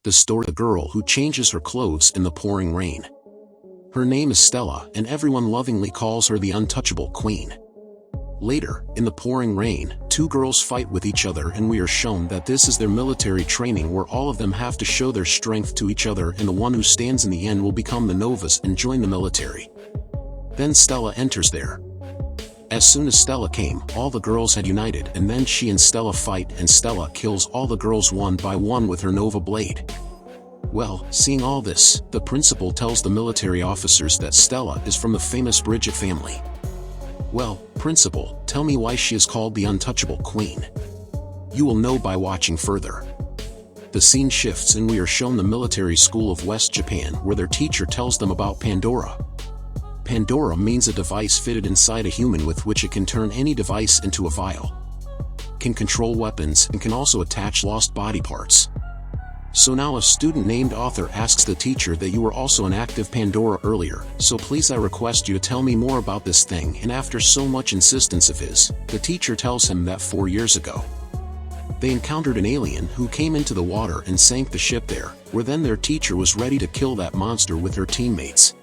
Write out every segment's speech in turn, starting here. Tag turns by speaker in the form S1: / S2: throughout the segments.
S1: the story of the girl who changes her clothes in the pouring rain. Her name is Stella, and everyone lovingly calls her the untouchable queen. Later, in the pouring rain, two girls fight with each other, and we are shown that this is their military training where all of them have to show their strength to each other, and the one who stands in the end will become the Novas and join the military. Then Stella enters there. As soon as Stella came, all the girls had united, and then she and Stella fight, and Stella kills all the girls one by one with her Nova blade. Well, seeing all this, the principal tells the military officers that Stella is from the famous Bridget family. Well, principal, tell me why she is called the untouchable queen. You will know by watching further. The scene shifts and we are shown the military school of West Japan, where their teacher tells them about Pandora. Pandora means a device fitted inside a human with which it can turn any device into a vial, can control weapons, and can also attach lost body parts. So now a student named Author asks the teacher that you were also an active Pandora earlier, so please I request you to tell me more about this thing, and after so much insistence of his, the teacher tells him that 4 years ago, they encountered an alien who came into the water and sank the ship there, where then their teacher was ready to kill that monster with her teammates.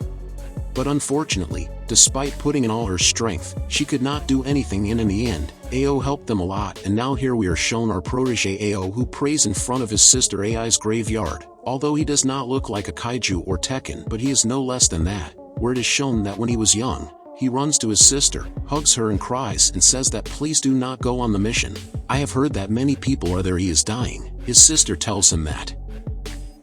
S1: But unfortunately, despite putting in all her strength, she could not do anything, and in the end, Ao helped them a lot, and now here we are shown our protege Ao, who prays in front of his sister Ai's graveyard. Although he does not look like a kaiju or Tekken, but he is no less than that, where it is shown that when he was young, he runs to his sister, hugs her and cries and says that please do not go on the mission. I have heard that many people are there, he is dying. His sister tells him that,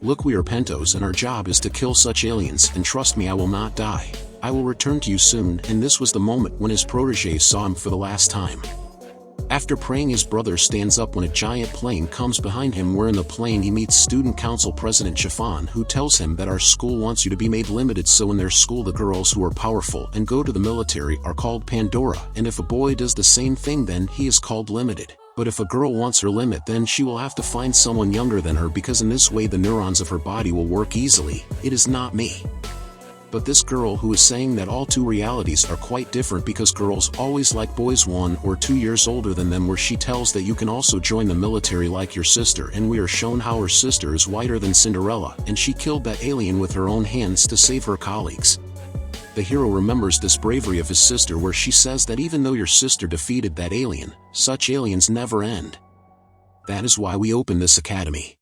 S1: look, we are Pentos and our job is to kill such aliens, and trust me, I will not die. I will return to you soon, and this was the moment when his protege saw him for the last time. After praying, his brother stands up when a giant plane comes behind him, where in the plane he meets Student Council President Chiffon, who tells him that our school wants you to be made limited, so in their school the girls who are powerful and go to the military are called Pandora, and if a boy does the same thing then he is called limited. But if a girl wants her limit, then she will have to find someone younger than her, because in this way the neurons of her body will work easily. It is not me. But this girl who is saying that all two realities are quite different, because girls always like boys 1 or 2 years older than them, where she tells that you can also join the military like your sister, and we are shown how her sister is whiter than Cinderella, and she killed that alien with her own hands to save her colleagues. The hero remembers this bravery of his sister, where she says that even though your sister defeated that alien, such aliens never end. That is why we open this academy.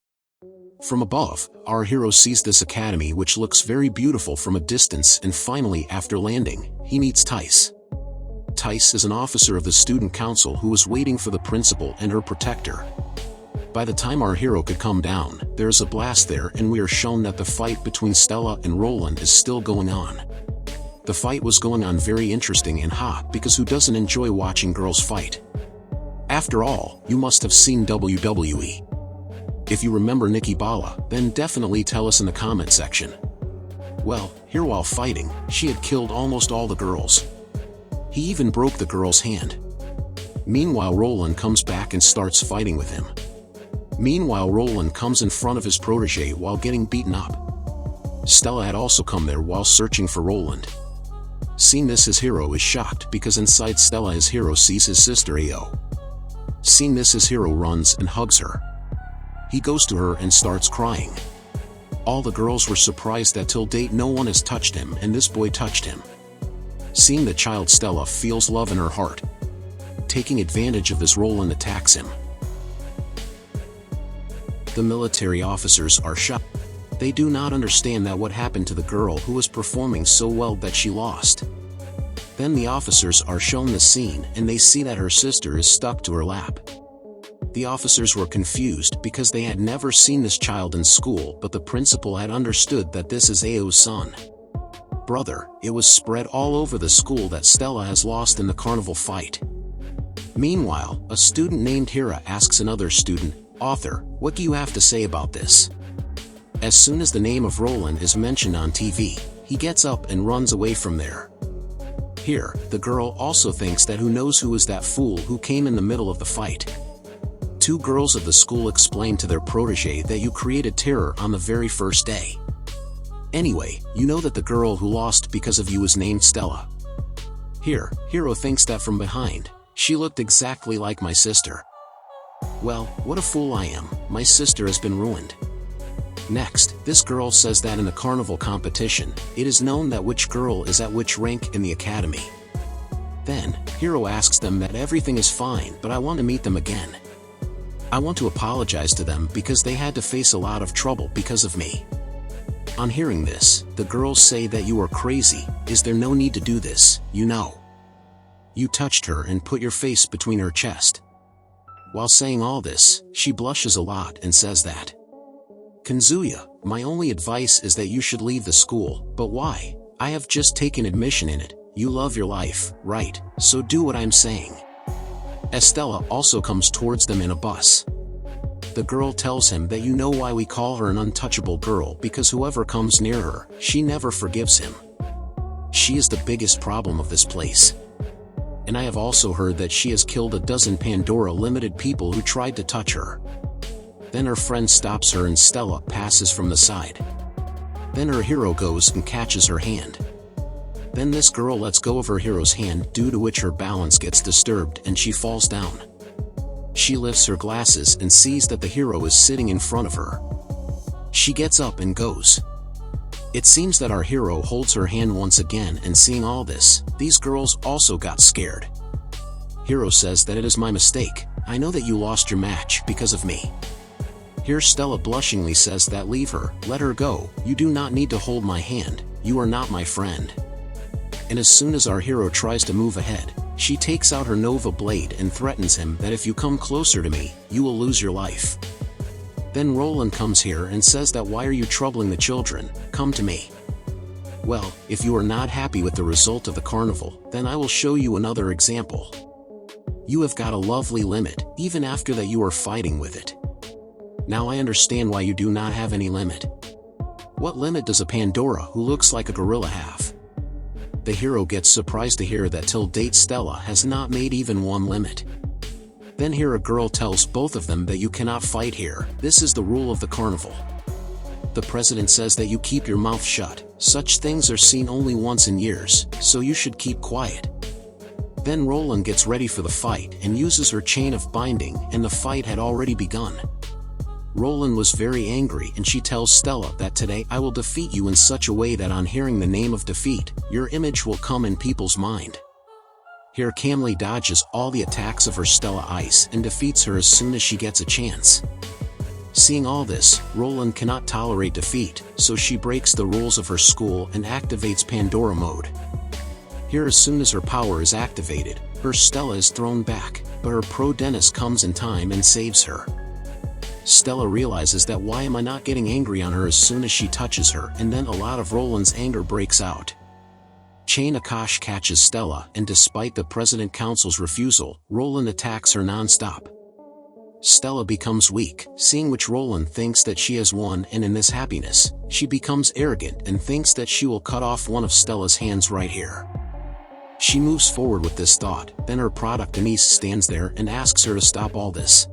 S1: From above, our hero sees this academy, which looks very beautiful from a distance, and finally, after landing, he meets Tice. Tice is an officer of the student council who is waiting for the principal and her protector. By the time our hero could come down, there is a blast there, and we are shown that the fight between Stella and Roland is still going on. The fight was going on very interesting and hot, because who doesn't enjoy watching girls fight? After all, you must have seen WWE. If you remember Nikki Bala, then definitely tell us in the comment section. Well, here while fighting, she had killed almost all the girls. He even broke the girl's hand. Meanwhile, Roland comes back and starts fighting with him. Meanwhile, Roland comes in front of his protege while getting beaten up. Stella had also come there while searching for Roland. Seeing this, his hero is shocked, because inside Stella his hero sees his sister Ao. Seeing this, his hero runs and hugs her. He goes to her and starts crying. All the girls were surprised that till date no one has touched him, and this boy touched him. Seeing the child, Stella feels love in her heart. Taking advantage of this, Roland attacks him. The military officers are shocked. They do not understand that what happened to the girl who was performing so well that she lost. Then the officers are shown the scene, and they see that her sister is stuck to her lap. The officers were confused because they had never seen this child in school, but the principal had understood that this is Ao's son. Brother, it was spread all over the school that Stella has lost in the carnival fight. Meanwhile, a student named Hira asks another student, Author, what do you have to say about this? As soon as the name of Roland is mentioned on TV, he gets up and runs away from there. Here, the girl also thinks that who knows who is that fool who came in the middle of the fight. Two girls of the school explain to their protege that you created terror on the very first day. Anyway, you know that the girl who lost because of you was named Stella. Here, Hiro thinks that from behind, she looked exactly like my sister. Well, what a fool I am, my sister has been ruined. Next, this girl says that in a carnival competition, it is known that which girl is at which rank in the academy. Then, Hero asks them that everything is fine, but I want to meet them again. I want to apologize to them because they had to face a lot of trouble because of me. On hearing this, the girls say that you are crazy, is there no need to do this, you know. You touched her and put your face between her chest. While saying all this, she blushes a lot and says that, Kazuya, my only advice is that you should leave the school, but why? I have just taken admission in it, you love your life, right, so do what I'm saying. Estella also comes towards them in a bus. The girl tells him that you know why we call her an untouchable girl because whoever comes near her, she never forgives him. She is the biggest problem of this place. And I have also heard that she has killed a dozen Pandora Limited people who tried to touch her. Then her friend stops her and Stella passes from the side. Then her hero goes and catches her hand. Then this girl lets go of her hero's hand, due to which her balance gets disturbed and she falls down. She lifts her glasses and sees that the hero is sitting in front of her. She gets up and goes. It seems that our hero holds her hand once again, and seeing all this, these girls also got scared. Hero says that it is my mistake, I know that you lost your match because of me. Here Stella blushingly says that leave her, let her go, you do not need to hold my hand, you are not my friend. And as soon as our hero tries to move ahead, she takes out her Nova blade and threatens him that if you come closer to me, you will lose your life. Then Roland comes here and says that why are you troubling the children, come to me. Well, if you are not happy with the result of the carnival, then I will show you another example. You have got a lovely limit, even after that you are fighting with it. Now I understand why you do not have any limit. What limit does a Pandora who looks like a gorilla have? The hero gets surprised to hear that till date Stella has not made even one limit. Then here a girl tells both of them that you cannot fight here, this is the rule of the carnival. The president says that you keep your mouth shut, such things are seen only once in years, so you should keep quiet. Then Roland gets ready for the fight and uses her chain of binding, and the fight had already begun. Roland was very angry and she tells Stella that today I will defeat you in such a way that on hearing the name of defeat, your image will come in people's mind. Here Camly dodges all the attacks of her Stella Ice and defeats her as soon as she gets a chance. Seeing all this, Roland cannot tolerate defeat, so she breaks the rules of her school and activates Pandora mode. Here as soon as her power is activated, her Stella is thrown back, but her pro Dennis comes in time and saves her. Stella realizes that why am I not getting angry on her as soon as she touches her, and then a lot of Roland's anger breaks out. Chain Akash catches Stella, and despite the President Council's refusal, Roland attacks her non-stop. Stella becomes weak, seeing which Roland thinks that she has won, and in this happiness, she becomes arrogant and thinks that she will cut off one of Stella's hands right here. She moves forward with this thought, then her product Denise stands there and asks her to stop all this.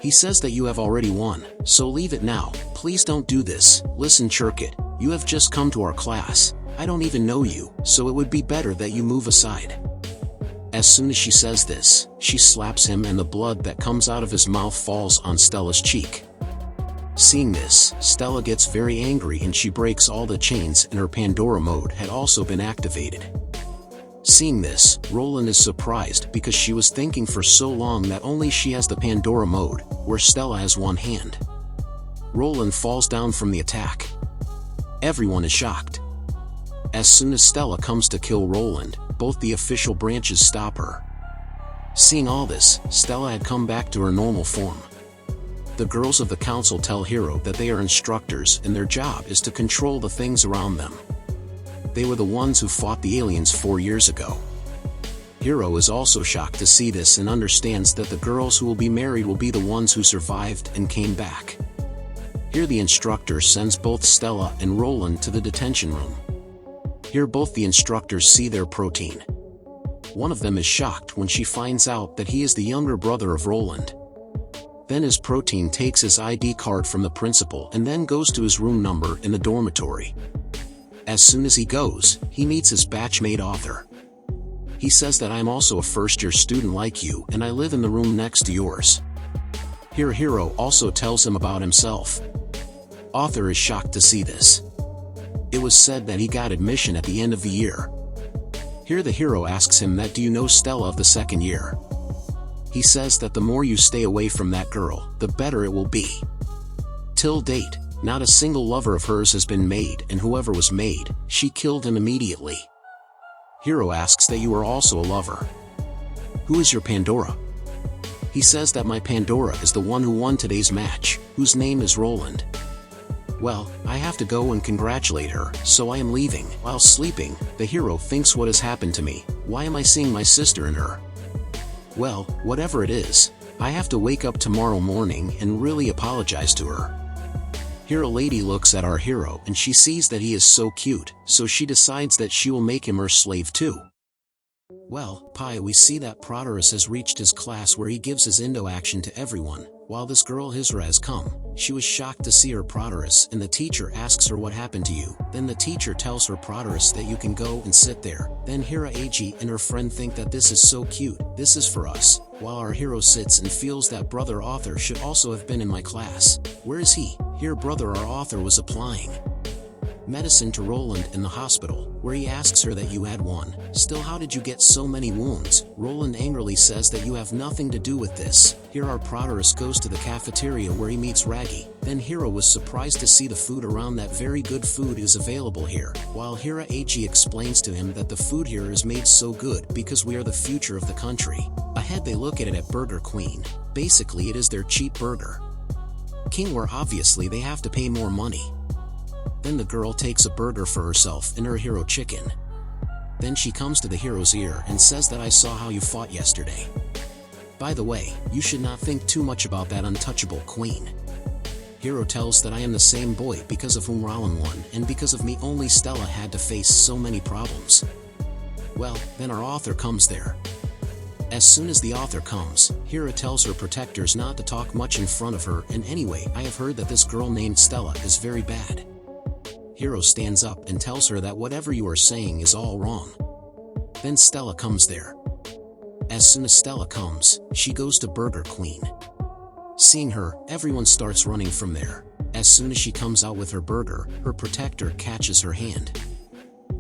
S1: He says that you have already won, so leave it now, please don't do this, listen Churkit, you have just come to our class, I don't even know you, so it would be better that you move aside. As soon as she says this, she slaps him and the blood that comes out of his mouth falls on Stella's cheek. Seeing this, Stella gets very angry and she breaks all the chains, and her Pandora mode had also been activated. Seeing this, Roland is surprised because she was thinking for so long that only she has the Pandora mode, where Stella has one hand. Roland falls down from the attack. Everyone is shocked. As soon as Stella comes to kill Roland, both the official branches stop her. Seeing all this, Stella had come back to her normal form. The girls of the council tell Hero that they are instructors and their job is to control the things around them. They were the ones who fought the aliens 4 years ago. Hero is also shocked to see this and understands that the girls who will be married will be the ones who survived and came back. Here the instructor sends both Stella and Roland to the detention room. Here both the instructors see their protein. One of them is shocked when she finds out that he is the younger brother of Roland. Then his protein takes his ID card from the principal and then goes to his room number in the dormitory. As soon as he goes, he meets his batchmate Arthur. He says that I'm also a first-year student like you and I live in the room next to yours. Here Hero also tells him about himself. Author is shocked to see this. It was said that he got admission at the end of the year. Here the hero asks him that do you know Stella of the second year? He says that the more you stay away from that girl, the better it will be. Till date, not a single lover of hers has been made, and whoever was made, she killed him immediately. Hero asks that you are also a lover. Who is your Pandora? He says that my Pandora is the one who won today's match, whose name is Roland. Well, I have to go and congratulate her, so I am leaving. While sleeping, the hero thinks what has happened to me. Why am I seeing my sister in her? Well, whatever it is, I have to wake up tomorrow morning and really apologize to her. Here a lady looks at our hero and she sees that he is so cute, so she decides that she will make him her slave too. Well, we see that Proterus has reached his class where he gives his Indo action to everyone. While this girl Hisra has come, she was shocked to see her Proterus, and the teacher asks her what happened to you. Then the teacher tells her Proterus that you can go and sit there. Then Hira Agi and her friend think that this is so cute, this is for us. While our hero sits and feels that brother author should also have been in my class. Where is he? Here brother our author was applying medicine to Roland in the hospital, where he asks her that you had one. Still, how did you get so many wounds? Roland angrily says that you have nothing to do with this. Here our Proterus goes to the cafeteria where he meets Raggy. Then Hira was surprised to see the food around, that very good food is available here. While Hira Agi explains to him that the food here is made so good because we are the future of the country. Ahead they look at it at Burger Queen. Basically it is their cheap burger king, where obviously they have to pay more money. Then the girl takes a burger for herself and her hero chicken. Then she comes to the hero's ear and says that I saw how you fought yesterday. By the way, you should not think too much about that untouchable queen. Hero tells that I am the same boy because of whom Roland won, and because of me only Stella had to face so many problems. Well, then our author comes there. As soon as the author comes, Hira tells her protectors not to talk much in front of her, and anyway, I have heard that this girl named Stella is very bad. Hero stands up and tells her that whatever you are saying is all wrong. Then Stella comes there. As soon as Stella comes, she goes to Burger Queen. Seeing her, everyone starts running from there. As soon as she comes out with her burger, her protector catches her hand.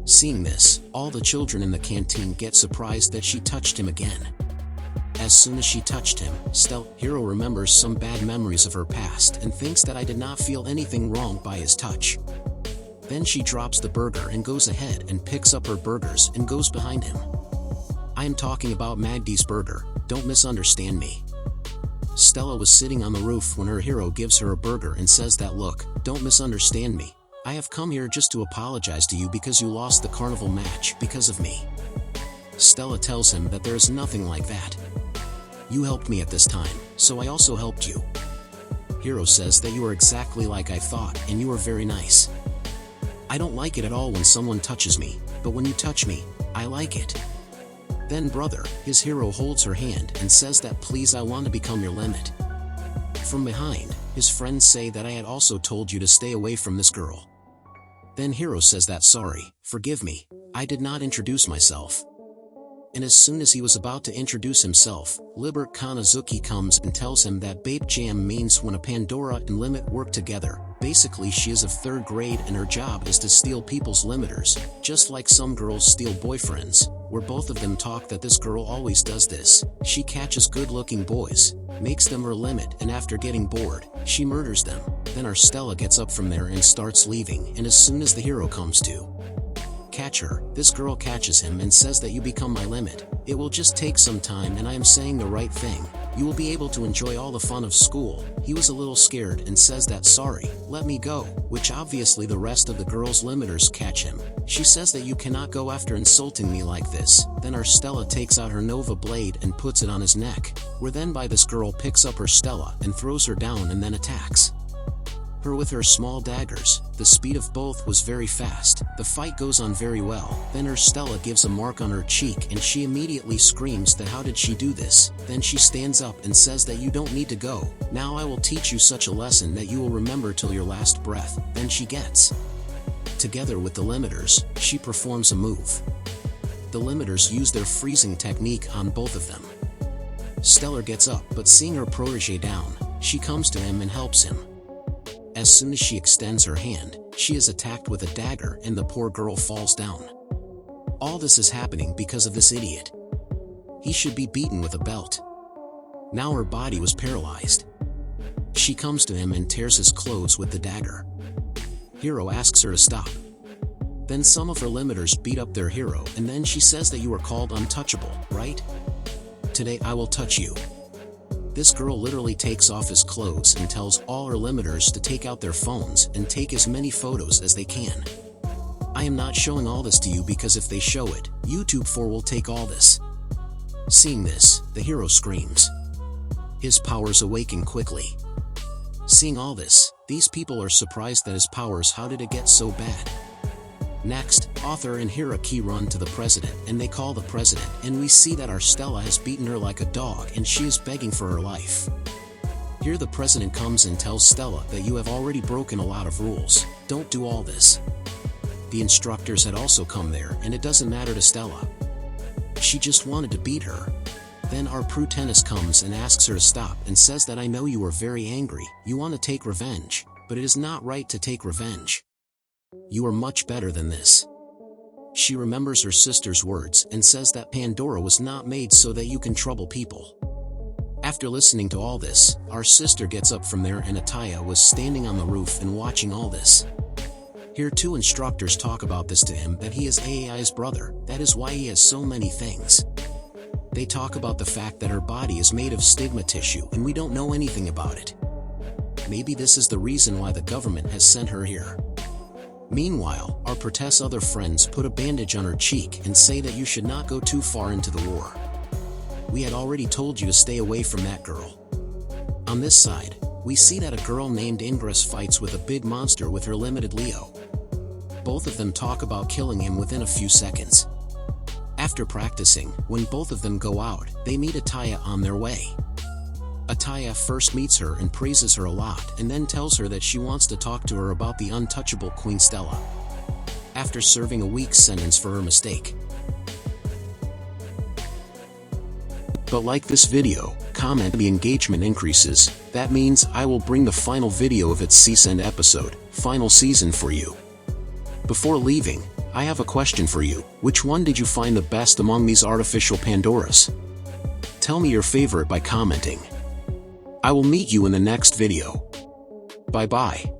S1: Seeing this, all the children in the canteen get surprised that she touched him again. As soon as she touched him, Hero remembers some bad memories of her past and thinks that I did not feel anything wrong by his touch. Then she drops the burger and goes ahead and picks up her burgers and goes behind him. I am talking about Magdi's burger, don't misunderstand me. Stella was sitting on the roof when her hero gives her a burger and says that look, don't misunderstand me. I have come here just to apologize to you because you lost the carnival match because of me. Stella tells him that there is nothing like that. You helped me at this time, so I also helped you. Hero says that you are exactly like I thought and you are very nice. I don't like it at all when someone touches me, but when you touch me, I like it. Then brother, his hero holds her hand and says that please I want to become your limit. From behind, his friends say that I had also told you to stay away from this girl. Then hero says that sorry, forgive me, I did not introduce myself. And as soon as he was about to introduce himself, Libert Kanazuki comes and tells him that Babe Jam means when a Pandora and Limit work together. Basically she is of 3rd grade and her job is to steal people's limiters, just like some girls steal boyfriends, where both of them talk that this girl always does this. She catches good-looking boys, makes them her limit, and after getting bored, she murders them. Then our Stella gets up from there and starts leaving, and as soon as the hero comes to catch her, this girl catches him and says that you become my limit. It will just take some time and I am saying the right thing. You will be able to enjoy all the fun of school. He was a little scared and says that sorry, let me go, which obviously the rest of the girls' limiters catch him. She says that you cannot go after insulting me like this. Then our Stella takes out her Nova blade and puts it on his neck. Where then by this girl picks up her Stella and throws her down and then attacks her with her small daggers. The speed of both was very fast. The fight goes on very well. Then her Stella gives a mark on her cheek and she immediately screams that how did she do this? Then she stands up and says that you don't need to go. Now I will teach you such a lesson that you will remember till your last breath. Then she gets together with the limiters. She performs a move. The limiters use their freezing technique on both of them. Stellar gets up, but seeing her protege down, she comes to him and helps him. As soon as she extends her hand, she is attacked with a dagger and the poor girl falls down. All this is happening because of this idiot. He should be beaten with a belt. Now her body was paralyzed. She comes to him and tears his clothes with the dagger. Hero asks her to stop. Then some of her limiters beat up their hero, and then she says that you are called untouchable, right? Today I will touch you. This girl literally takes off his clothes and tells all her limiters to take out their phones and take as many photos as they can. I am not showing all this to you because if they show it, YouTube 4 will take all this. Seeing this, the hero screams. His powers awaken quickly. Seeing all this, these people are surprised that his powers, how did it get so bad? Next, author and hero key run to the president and they call the president, and we see that our Stella has beaten her like a dog and she is begging for her life. Here the president comes and tells Stella that you have already broken a lot of rules, don't do all this. The instructors had also come there and it doesn't matter to Stella. She just wanted to beat her. Then our Prutennis comes and asks her to stop and says that I know you are very angry, you want to take revenge, but it is not right to take revenge. You are much better than this. She remembers her sister's words and says that Pandora was not made so that you can trouble people. After listening to all this, our sister gets up from there and Ataya was standing on the roof and watching all this. Here two instructors talk about this to him that he is AI's brother, that is why he has so many things. They talk about the fact that her body is made of stigma tissue and we don't know anything about it. Maybe this is the reason why the government has sent her here. Meanwhile, our Protest's other friends put a bandage on her cheek and say that you should not go too far into the war. We had already told you to stay away from that girl. On this side, we see that a girl named Ingress fights with a big monster with her limited Leo. Both of them talk about killing him within a few seconds. After practicing, when both of them go out, they meet Ataya on their way. Ataya first meets her and praises her a lot and then tells her that she wants to talk to her about the untouchable Queen Stella. After serving a week's sentence for her mistake. But like this video, comment, the engagement increases, that means I will bring the final video of its season episode, final season for you. Before leaving, I have a question for you. Which one did you find the best among these artificial Pandoras? Tell me your favorite by commenting. I will meet you in the next video. Bye bye.